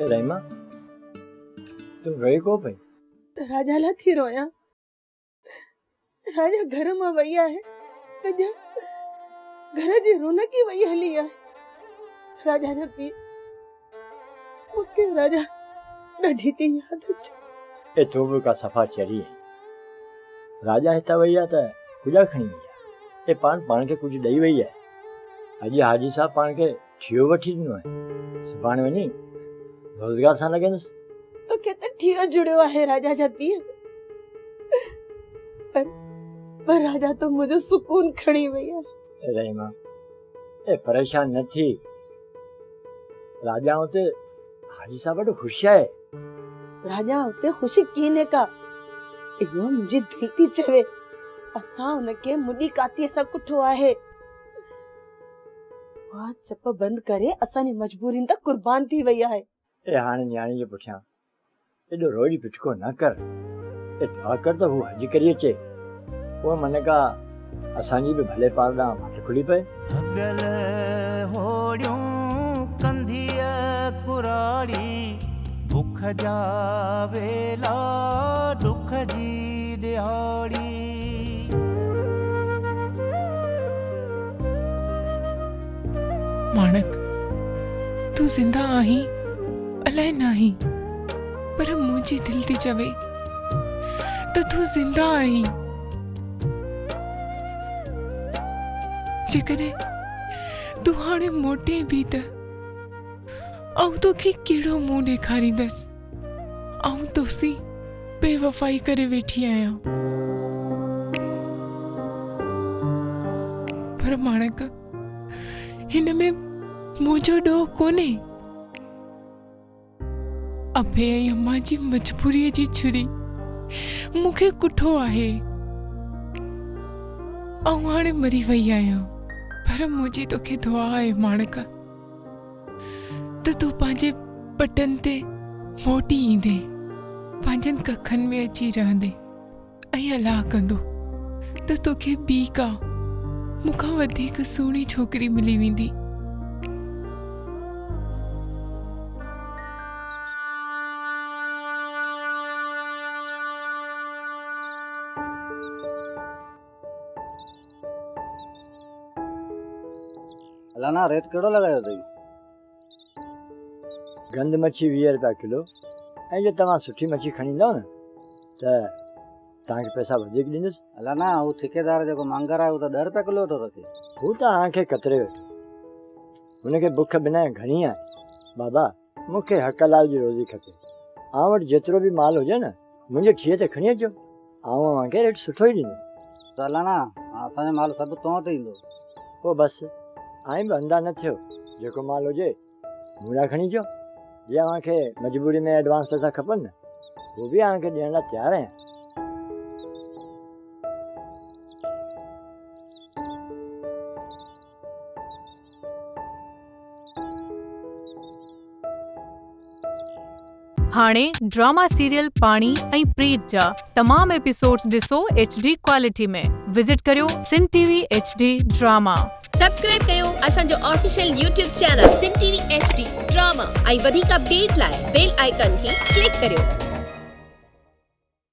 रहीमा तू रोई को पई? राजा ला थी रोया। राजा घर में वही आहे त घर जी रौनक ही वही हली आहे। राजा जा पी मुके राजा ॾाढी थी याद अचे। ए तो भी का सफा चरी है। राजा हिता वही आ त कुजा खणी वई। ए पाण के कुछ ॾेई वई है। अॼु हाजी साहब पाण के ठियो वठी ॾिनो आहे। सुभाणे वञी रोज़गार सां लॻंदुसि। तो के त ठियो जुड़ियो आहे राजा जा पी। पर राजा तो मुझे सुकून खणी वई आहे। रहीमा ए परेशान न थी। राजा होते हाजी साहब ॾाढो ख़ुशि आहे। राजा होते ख़ुशी कीने का इहो मुझे दिल थी चवे। असां उनके मुडी कातीअ सां कुठो आहे। वाह चप बंद करे असांजी मजबूरीन त कुर्बान थी वई आहे। ए हाणे न्याणी जे पुठियां एॾो रोई पिटको न कर। ए दुआ कर त हू हज करी अचे। पोइ मन का असांजी बि भले पार ॾांहुं वाट खुली पए। हगल होड़ियूं कंधीअ कुराड़ी भुख जा वेला दुख जी दिहाड़ी। माणक तू जिंदा आहीं अलाए नाही पर मुझी दिल थी चवे तो तू जिंदा आहीं। जेकॾहिं तू हाणे मोटे भी त आऊं तोखे कहिड़ो मुंहुं ॾेखारींदसि। आऊं तोसी बेवफ़ाई करे वेठी आहियां। पर माणक हिन में मुंहिंजो ॾोह कोन्हे। अबे ऐं अम्मा जी मजबूरीअ जी छुरी मूंखे कुठो आहे। आऊं हाणे मरी वई आहियां। पर मुंहिंजी तोखे दुआ आहे माणक त तूं पंहिंजे पटनि ते मोटी ईंदे पंहिंजनि कखनि में अची रहंदे ऐं अलाह कंदो त तोखे ॿी का मूंखां वधीक सुहिणी छोकिरी मिली वेंदी। अलाना रेट केड़ो लगायो अथई? गंद मच्छी 20 रुपया किलो। ऐं जे तव्हां सुठी मच्छी खणी ईंदव न त तव्हांखे पैसा वधीक ॾींदुसि। अलाना हू ठेकेदार जेको मांगर आहे हू त 10 रुपया किलो थो रखे। हू त तव्हांखे कतरे वेठो। हुनखे बुख बिना घणी आहे। बाबा मूंखे हक लाल जी रोज़ी खपे। आउं वटि जेतिरो बि माल हुजे न मुंहिंजे ठीअ ते खणी अचो। आउं तव्हांखे रेट सुठो ई ॾींदुसि। त अलाना असांजो माल सभु तो वटि ईंदो। पोइ बसि आई बि अंधा न थियो। जेको माल हुजे मूं लाइ खणी अचो। जे तव्हांखे मजबूरी में एडवांस पैसा खपनि न उहो बि तव्हांखे ॾियण लाइ तयारु आहियां। हाणे ड्रामा सीरियल पाणी ऐं प्रीत जा तमाम एपिसोड्स ॾिसो HD क्वालिटी में। विजिट करियो सिन TV HD ड्रामा। सब्सक्राइब कयो असांजो ऑफिशियल YouTube चैनल सिन TV HD ड्रामा ऐं वधीक अपडेट लाइ बेल आइकन खे क्लिक करियो।